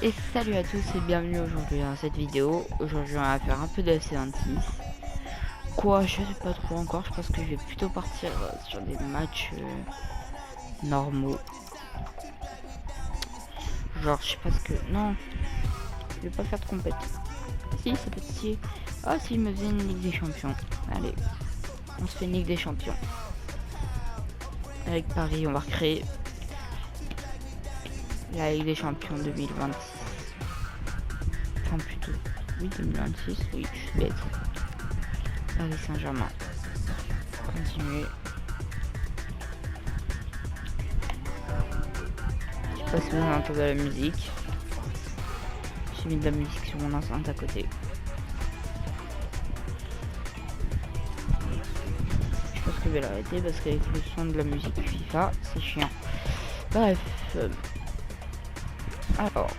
Et salut à tous et bienvenue aujourd'hui dans cette vidéo. Aujourd'hui on va faire un peu de FC26. Quoi, je sais pas trop encore, je pense que je vais plutôt partir sur des matchs normaux. Genre je sais pas ce que... Non, je vais pas faire de compétition. Si, ça peut être si... Oh, si je me faisais une Ligue des Champions. Allez, on se fait une Ligue des Champions. Avec Paris, on va recréer la Ligue des Champions 2026. Enfin plutôt, oui 2026, oui je suis bête. Paris Saint-Germain. Continuer. Je sais pas si vous entendez la musique. J'ai mis de la musique sur mon enceinte à côté. Je pense que je vais l'arrêter parce qu'avec le son de la musique FIFA, c'est chiant. Bref. Alors.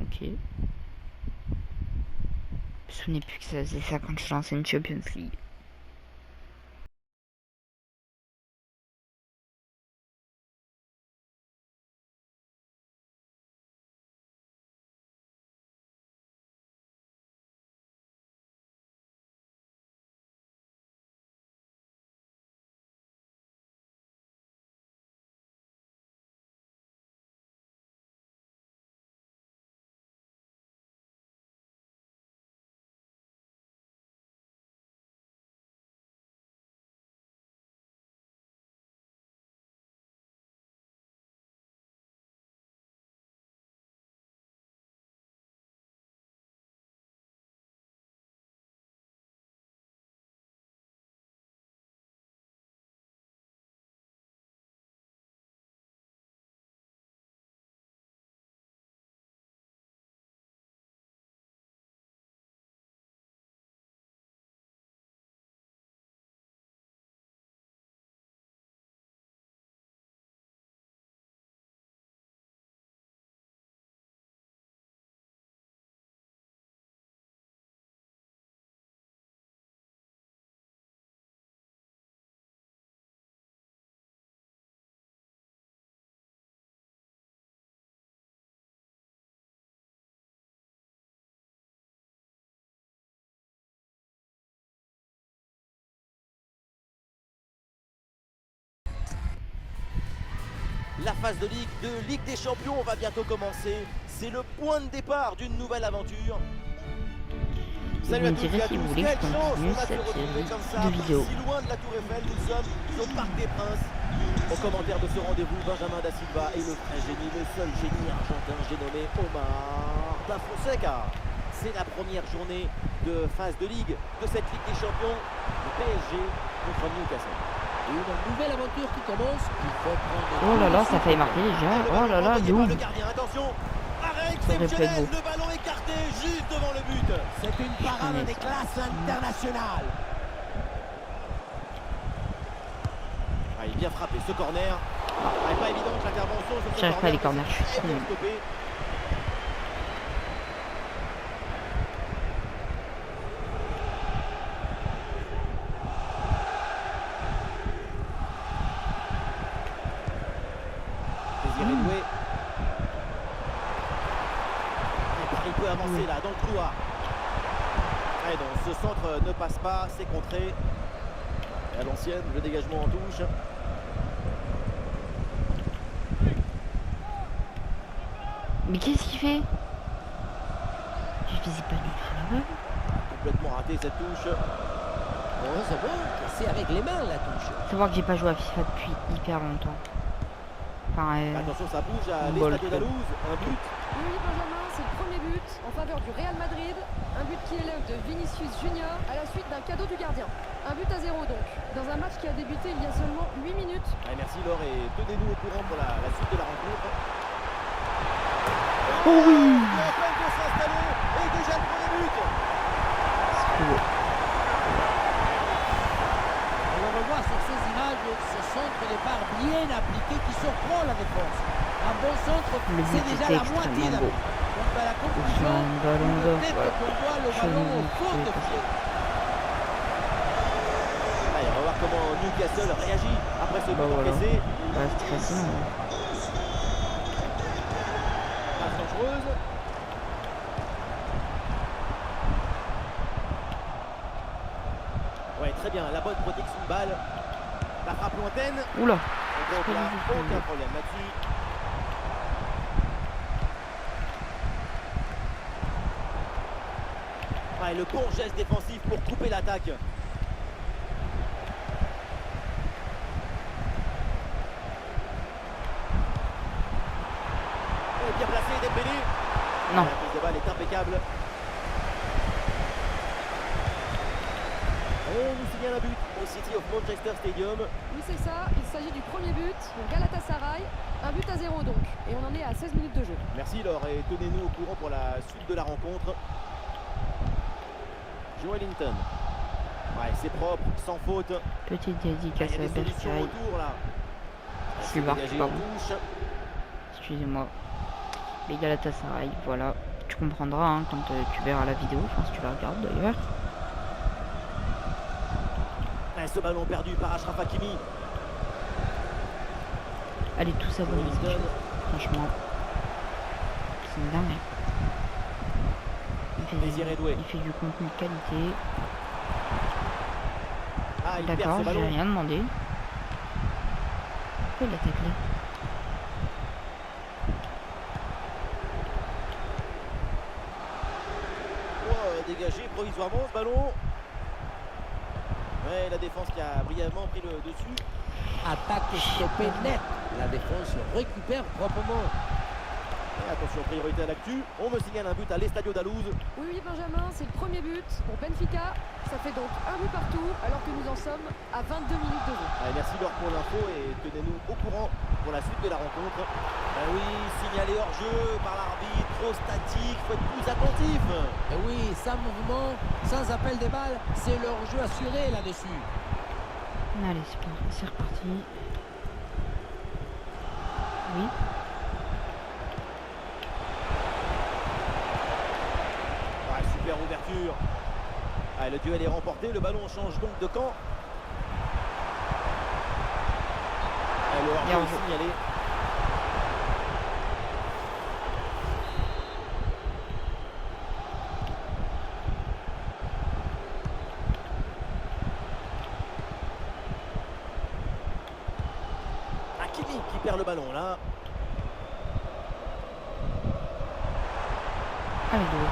Ok. Je me souvenais plus que ça faisait ça quand je lançais une Champions League. La phase de Ligue des Champions va bientôt commencer. C'est le point de départ d'une nouvelle aventure. Salut à tous et à tous. Quelle chance on a de se retrouver comme ça, si loin de la Tour Eiffel. Nous sommes au Parc des Princes. Au commentaire de ce rendez-vous, Benjamin da Silva et le vrai génie, le seul génie argentin, j'ai nommé Omar da Fonseca. C'est la première journée de phase de Ligue de cette Ligue des Champions. Le PSG contre Newcastle. Et une nouvelle aventure qui commence. Il faut prendre. Oh là là, ça fait marquer déjà. Oh là là, d'où? Le gardien, attention. Arrêt exceptionnel, le ballon écarté juste devant le but. C'est une parade des classes internationales. Ah, il est bien frappé ce corner. Ah, pas évident que l'intervention sur ce j'arrive pas les corners, je suis con. Il peut avancer là dans le couloir. Et donc ce centre ne passe pas, c'est contré. Et à l'ancienne, le dégagement en touche. Mais qu'est-ce qu'il fait? Je visite pas du tout la balle. Complètement raté cette touche. Oh, c'est bon, c'est avec les mains la touche. Savoir que j'ai pas joué à FIFA depuis hyper longtemps. Enfin, attention, ça bouge à l'Estade d'Andalouse. Un but. Oui, Benjamin, c'est le premier but en faveur du Real Madrid. Un but qui est l'œuvre de Vinicius Junior à la suite d'un cadeau du gardien. Un but à 0 donc, dans un match qui a débuté il y a seulement 8 minutes. Allez, merci Laure et tenez-nous au courant pour la suite de la rencontre. oh oui! Il est en train de s'installer et déjà le premier but. C'est beau. On le revoit sur ces images, ce centre de départ bien appliqué qui surprend la défense. Un bon centre, c'est déjà la moitié d'un but. Donc à la conclusion, peut-être qu'on voit le ballon au fond de pied. Allez, on va voir comment comment Newcastle réagit après ce but voilà. encaissé. Bah, c'est facile. Hein. Passe dangereuse. Ouais, très bien, la bonne protection de balle. La frappe lointaine. Oula. Donc là, aucun problème là-dessus. Ouais, le bon geste défensif pour couper l'attaque. Bien placé, Dembélé. Non. La prise de balle est impeccable. On nous signale un but au City of Manchester Stadium. Oui, c'est ça. Il s'agit du premier but pour Galatasaray. Un but à 0 donc. Et on en est à 16 minutes de jeu. Merci Laure et tenez-nous au courant pour la suite de la rencontre. Joelinton. Ouais, c'est propre, sans faute. Petite Il dédicace y a à des solutions Berkay. autour là. Silva, Dégagé en pardon. touche. Excusez-moi. Les Galatasaray, voilà. Tu comprendras hein, quand tu verras la vidéo. Enfin, si tu la regardes d'ailleurs. Ouais, ce ballon perdu par Achraf Hakimi. Allez, tout ça bon. Joelinton. Franchement. C'est une dingue. Désiré Doué. Il fait du contenu de qualité. Ah, il perd D'accord, ce j'ai ballon. rien demandé. Pourquoi il a taclé? Oh, dégagé provisoirement ce ballon. Ouais, la défense qui a brièvement pris le dessus. Attaque stoppée net. La défense récupère proprement. Et attention, priorité à l'actu. On me signale un but à l'Estadio d'Alouse. Oui, oui, Benjamin, c'est le premier but pour Benfica. Ça fait donc un but partout, alors que nous en sommes à 22 minutes de jeu. Allez, merci Laure pour l'info et tenez-nous au courant pour la suite de la rencontre. Ben oui, signalé hors jeu par l'arbitre, trop statique, faut être plus attentif. Et oui, sans mouvement, sans appel des balles, c'est leur jeu assuré là-dessus. Allez, c'est reparti. Oui. Ouais, super ouverture. Ah, le duel est remporté, le ballon change donc de camp. Ah, le hors-jeu Bien est joué. signalé. Hakimi qui perd le ballon là. Allez, Doué.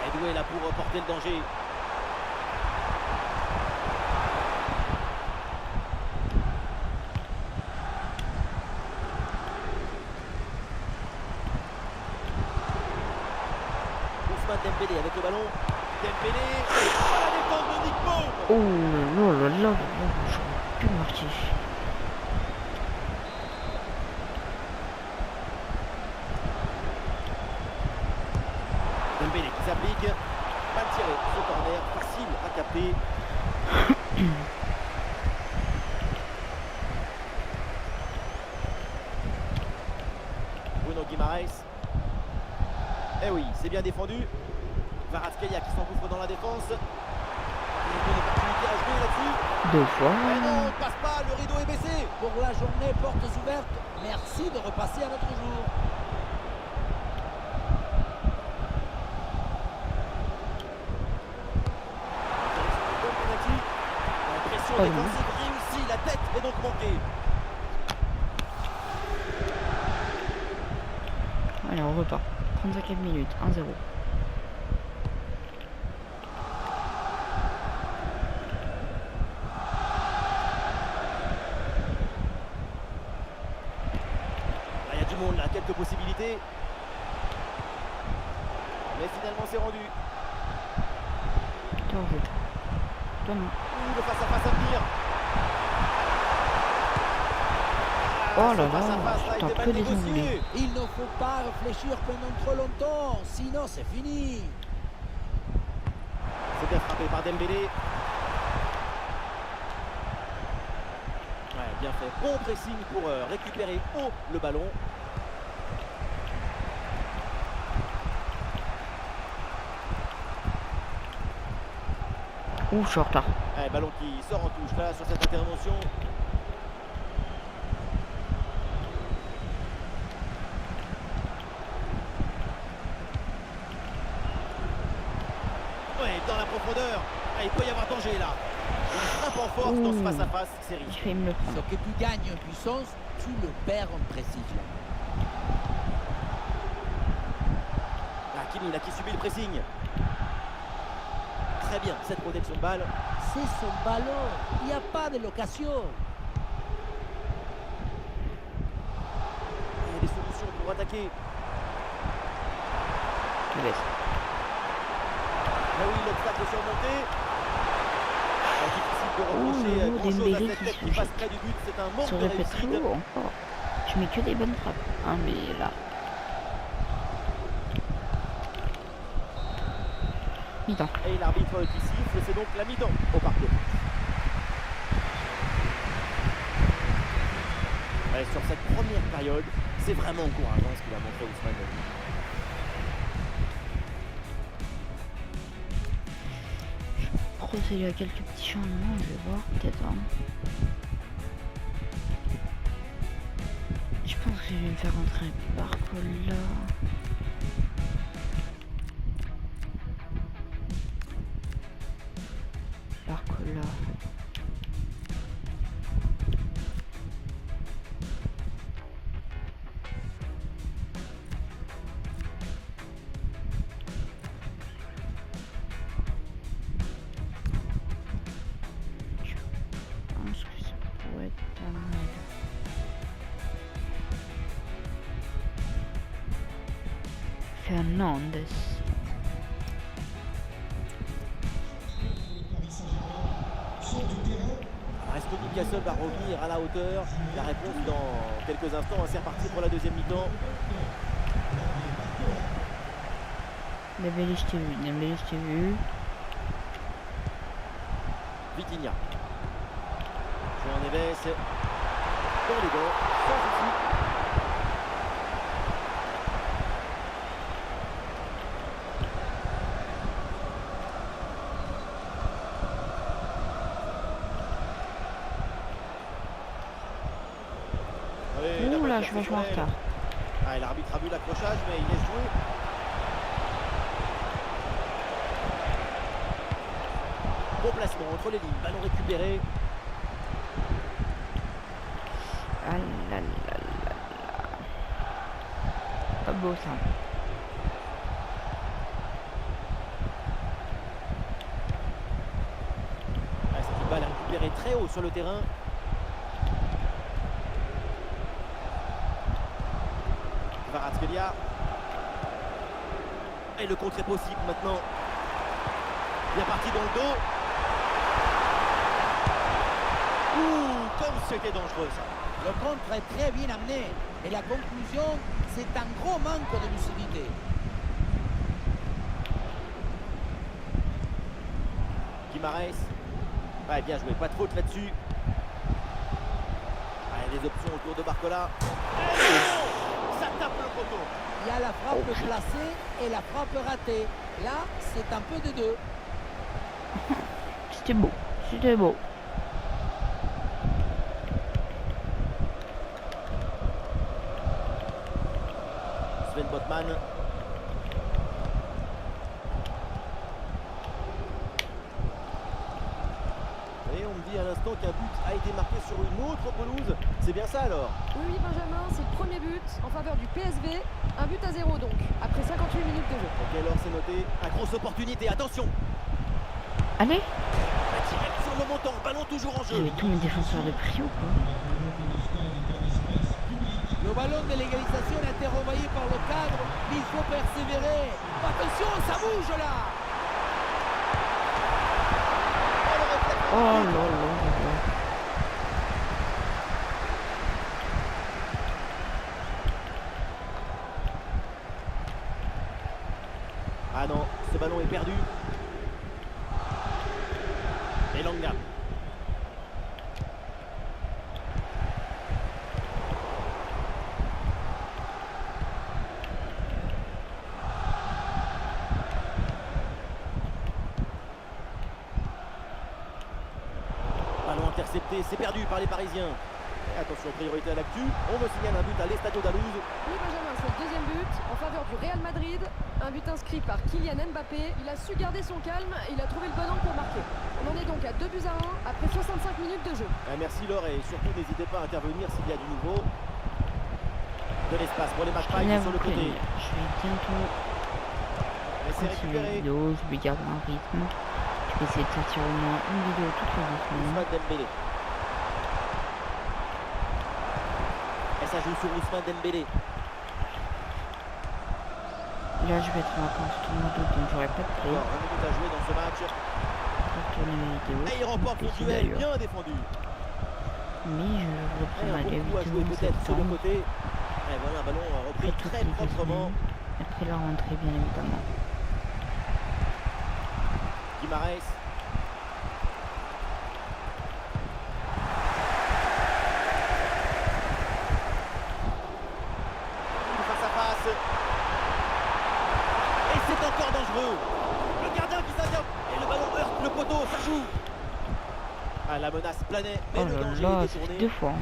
Et Doué là pour porter le danger. Ousmane Dembélé avec le ballon. Dembélé. Oh, la défense de Nick Pope. Oh là là là là, j'aurais pu marquer. Dembélé qui s'applique. Mal tiré. Ce corner facile à capter. Bruno Guimaraes. Eh oui, c'est bien défendu. Kvaratskhelia qui s'engouffre dans la défense. Il y a une opportunité à jouer là-dessus. 2 fois. Mais non, on passe pas, le rideau est baissé. Pour la journée, portes ouvertes. Merci de repasser à notre jour. Pression Oh non. défensive réussie, la tête est donc manquée. Allez, on repart. 35 minutes, 1-0. Là, il y a du monde là, quelques possibilités. Mais finalement c'est rendu. Toi, en fait. Toi, non. Le face à face à venir. Oh Ce là face à là, face a putain, été que mal des négocié. Anglais. Il ne faut pas réfléchir pendant trop longtemps, sinon c'est fini. C'est bien frappé par Dembélé. Ouais, bien fait. Bon pressing pour récupérer haut le ballon. Ouh, je suis en retard. Allez, ballon qui sort en touche là sur cette intervention. Ouais, dans la profondeur. Ah, il peut y avoir danger là. Une frappe en force dans ce face-à-face, c'est Je risqué. vais me le Ce prendre. que tu gagnes en puissance, tu le perds en précision. Hakimi là qui subit le pressing. Très bien, cette protection de balle. C'est son ballon. Il n'y a pas de l'occasion. Il y a des solutions pour attaquer. Je laisse. Ah oui, l'obstacle est surmonté. Difficile de reprocher Oh, grand chose à Dembélé cette qui tête se qui passe jette. près du but. C'est un manque Ça de aurait pu être réussite. lourd encore. Je mets que des bonnes frappes. Hein, mais là. Mi-temps. Et l'arbitre qui siffle, c'est donc la mi-temps au Parc des Princes. Ouais, sur cette première période, c'est vraiment encourageant ce qu'il a montré Ousmane Dembélé. Procéder à quelques petits changements, je vais voir peut-être. Hein. Je pense que je vais me faire rentrer Barcola. Barcola. Je pense que ça pourrait être pas mal. Fernandez. Est-ce que Newcastle va revenir à la hauteur? La réponse dans quelques instants. C'est reparti pour la deuxième mi-temps. Dembélé, je t'ai vu. Dembélé, je t'ai vu. Vitinha. Jean Neves. Dans les gants. Sans souci. Oui, la Ouh là, bonne je suis vachement en percussion. retard. Ah, et l'arbitre a vu l'accrochage, mais il laisse jouer. Bon placement entre les lignes, ballon récupéré. Ah là là là là. Pas beau ça. Ah, c'est une balle récupérée très haut sur le terrain. Kvaratskhelia. Et le contre est possible maintenant. Bien parti dans le dos. Ouh, comme c'était dangereux ça. Le contre est très bien amené. Et la conclusion, c'est un gros manque de lucidité. Guimaraes. Ouais, bien joué, pas de faute là-dessus. Allez, des options autour de Barcola. Et non, ça tape le poteau. Il y a la frappe placée et la frappe ratée. Là, c'est un peu des deux. C'était beau. C'était beau. Sven Botman. Et on me dit à l'instant qu'un but a été marqué sur une autre pelouse. C'est bien ça alors? Oui, Benjamin, c'est le premier but en faveur du PSV. Un but à 0 donc, après 58 minutes de jeu. Ok, alors c'est noté. La grosse opportunité, attention. Allez. Sur le montant, ballon toujours en jeu. J'avais tous mes défenseurs de prio quoi. Le ballon de l'égalisation a été renvoyé par le cadre. Il faut persévérer. Attention, ça bouge là. Oh là là là là. Ah non, ce ballon est perdu. Elanga. intercepté, c'est perdu par les Parisiens. Et attention, priorité à l'actu. On me signale un but à l'Estadio d'Alouse. Oui, Benjamin, c'est le deuxième but en faveur du Real Madrid. Un but inscrit par Kylian Mbappé. Il a su garder son calme et il a trouvé le bon angle pour marquer. On en est donc à 2-1 après 65 minutes de jeu. Merci Laure et surtout n'hésitez pas à intervenir s'il y a du nouveau. De l'espace pour les Magpies Là, sur le côté. je vais bientôt Mais c'est continuer la récupéré. vidéo, je vais garder un rythme. Je vais essayer de sortir au moins une vidéo toutes les 2 semaines. Ousmane Dembélé. Et ça joue sur Ousmane Dembélé. Là, je vais être en vacances tournoi d'août, donc j'aurai pas de prix Alors, 20 minutes à jouer dans ce match. pour tourner mes vidéos. Et il remporte Donc, le ici, duel, d'ailleurs. bien défendu. Mais je Et reprends un ma bon coup à jouer vidéo en peut-être sur le septembre. côté. Et voilà un ballon repris Après toutes très les 2 proprement. semaines. Après la rentrée, bien évidemment. Guimarães. Face à face. Et c'est encore dangereux. Le gardien qui s'intervient. Et le ballon heurte le poteau, ça joue. Ah, la menace planait, mais Oh le là danger là, est ça fait détourné. 2 fois.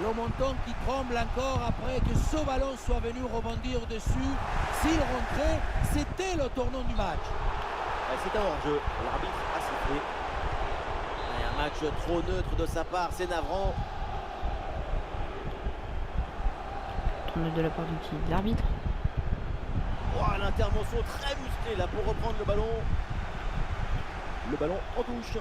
Le menton qui tremble encore après que ce ballon soit venu rebondir dessus. S'il rentrait, c'était le tournant du match. C'est un hors-jeu. L'arbitre a sifflé. Et un match trop neutre de sa part, c'est navrant. Tourne de la part du qui? De l'arbitre. Oh, l'intervention très musclée là pour reprendre le ballon. Le ballon en touche.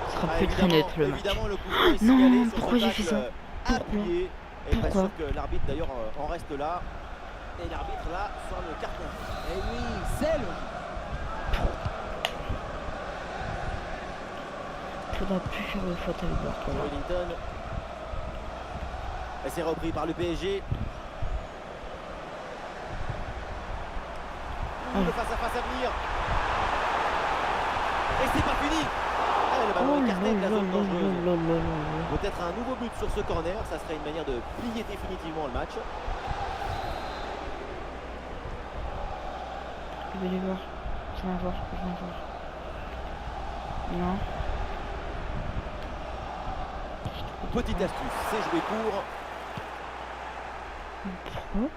Ce sera Ah, plus très neutre le match. évidemment, le coup franc est Non, signalé sur pourquoi ce j'ai fait tacle ça? Pourquoi? appuyé. Et pas Pourquoi? sûr que l'arbitre d'ailleurs en reste là. Et l'arbitre là sur le carton. Et oui, c'est le Faudra plus faire de faute avec Barcola. Wellington. Et c'est repris par le PSG. Le face à face à venir. Et c'est pas fini. Ah, le ballon écarté de la zone dangereuse. Peut-être un nouveau but sur ce corner, ça serait une manière de plier définitivement le match. Je vais les voir. Je vais en voir. Non. Petite astuce, c'est jouer court. Pourquoi?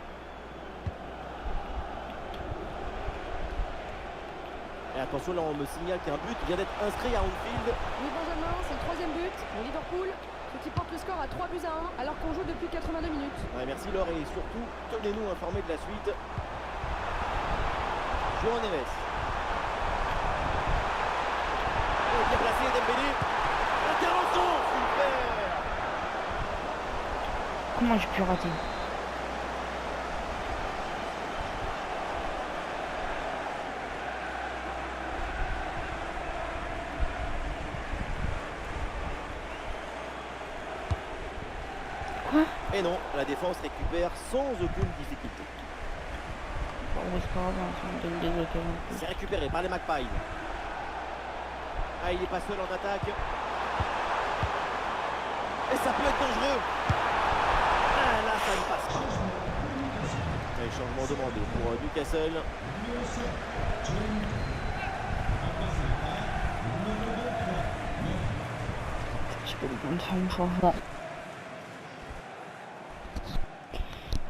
Et attention, là on me signale qu'un but vient d'être inscrit à Anfield. Oui, Benjamin, c'est le troisième but pour Liverpool, ce qui porte le score à 3-1 alors qu'on joue depuis 82 minutes. Ouais, merci Laure et surtout, tenez-nous informés de la suite. João Neves. Et bien placé Dembélé. Intervention, super. Comment j'ai pu rater? Quoi? Et non, la défense récupère sans aucune difficulté. Bon, c'est pas grave, ça me donne des occasions. C'est récupéré par les Magpies. Ah, il n'est pas seul en attaque. Et ça peut être dangereux. Ah, là, ça ne passe pas. Et changement demandé pour Newcastle. Je peux le faire un changement.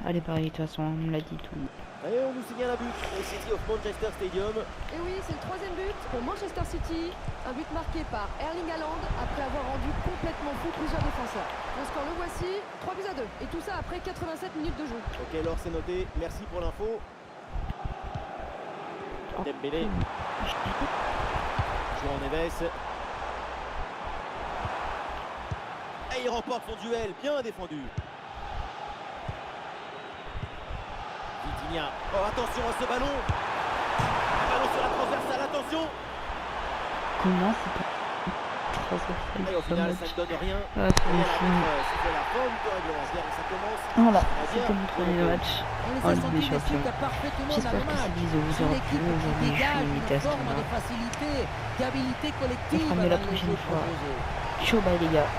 Allez, pareil, de toute façon, on me l'a dit tout. Et on nous signale un but au City of Manchester Stadium. Et oui, c'est le troisième but pour Manchester City. Un but marqué par Erling Haaland après avoir rendu complètement fou plusieurs défenseurs. Le score, le voici, 3-2. Et tout ça après 87 minutes de jeu. Ok, alors c'est noté. Merci pour l'info. Dembélé. João Neves. Et il remporte son duel. Bien défendu. Vitinha. Oh, attention à ce ballon. Un ballon sur la transversale. Attention. Comment c'est pas Et au final, ça ne donne rien. Ah, Et c'est à fini. c'était la forme du règlement. C'est-à-dire que ça commence. Voilà, à bien c'était mon premier pour le match On les en a Ligue des sentis des Champions. suites parfaitement dans J'espère le que cette match. vidéo vous C'est aura une plu. équipe qui Aujourd'hui, je dégage suis une limité à ce forme de moment. facilité, d'habileté collective On fera mieux la dans le prochaine jeu fois. proposé. Ciao, bye les gars.